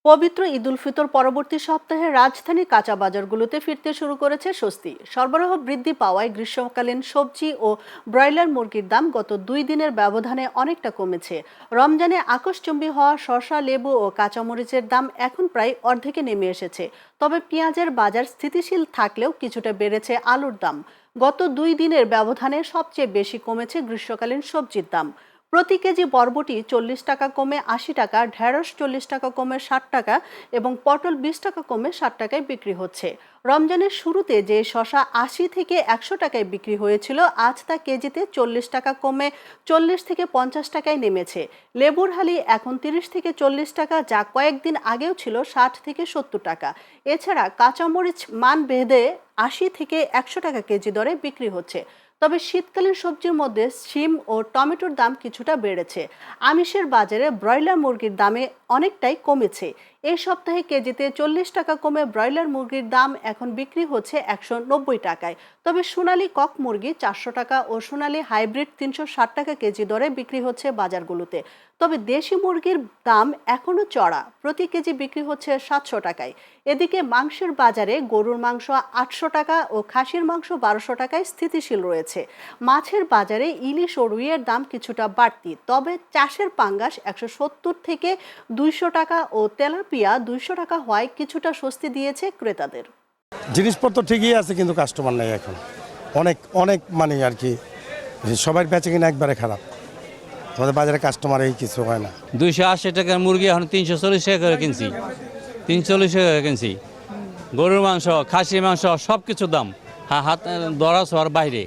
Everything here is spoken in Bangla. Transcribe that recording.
পবিত্র ঈদ উল ফিতর পরবর্তী সপ্তাহে রাজধানী কাঁচা বাজারগুলোতে ফিরতে শুরু করেছে স্বস্তি। সরবরাহ বৃদ্ধি পাওয়ায় গ্রীষ্মকালীন সবজি ও ব্রয়লার মুরগির দাম গত 2 দিনের ব্যবধানে অনেকটা কমেছে। রমজানে আকস্মিক হওয়া শসা, লেবু ও কাঁচামরিচের দাম এখন প্রায় অর্ধেকে নেমে এসেছে। তবে পেঁয়াজের বাজার স্থিতিশীল থাকলেও কিছুটা বেড়েছে আলুর দাম। গত 2 দিনের ব্যবধানে সবচেয়ে বেশি কমেছে গ্রীষ্মকালীন সবজির দাম। প্রতি কেজি বরবটি 40 টাকা কমে 80 টাকা, ঢেঁড়স 40 টাকা কমে 60 টাকা এবং পটল 20 টাকা কমে 60 টাকায় বিক্রি হচ্ছে। রমজানের শুরুতে যে শসা 80 থেকে 100 টাকায় বিক্রি হয়েছিল, আজ তা কেজিতে 40 টাকা কমে 40 থেকে 50 টাকায় নেমেছে। লেবুর হালি এখন 30 থেকে 40 টাকা, যা কয়েকদিন আগেও ছিল 60 থেকে 70 টাকা। এছাড়া কাঁচামরিচ মান ভেদে 80 থেকে 100 টাকা কেজি দরে বিক্রি হচ্ছে। তবে শীতকালীন সবজির মধ্যে শিম ও টমেটোর দাম কিছুটা বেড়েছে। আমিষের বাজারে ব্রয়লার মুরগির দামে অনেকটাই কমেছে। এই সপ্তাহে কেজিতে 40 টাকা কমে ব্রয়লার মুরগির দাম এখন বিক্রি হচ্ছে 190 টাকায়। তবে সোনালী কক মুরগি 400 টাকা ও সোনালী হাইব্রিড 360 টাকা কেজি দরে বিক্রি হচ্ছে বাজারগুলোতে। তবে দেশি মুরগির দাম এখনও চড়া, প্রতি কেজি বিক্রি হচ্ছে 700 টাকায়। এদিকে মাংসের বাজারে গরুর মাংস 800 টাকা ও খাসির মাংস 1200 টাকায় স্থিতিশীল রয়েছে। মাছের বাজারে ইলিশ ও রুইয়ের দাম কিছুটা বাড়তি, তবে চাষের পাঙ্গাস 170 থেকে 200 টাকা ও তেলাপিয়া 200 টাকা হওয়ায় কিছুটা স্বস্তি দিয়েছে ক্রেতাদের। জিনিসপত্র ঠিকই আছে, কিন্তু কাস্টমার নাই এখন। অনেক অনেক মানে আর কি, সবার বেচে কিনা একবারে খারাপ। আমাদের বাজারে কাস্টমার এই কিছু হয় না। 280 টাকার মুরগি এখন 340 টাকা করে কিনছি, 340 টাকা করে কিনছি। গরুর মাংস, খাসির মাংস সব কিছুর দাম হাত ধরা ছোঁয়ার বাইরে।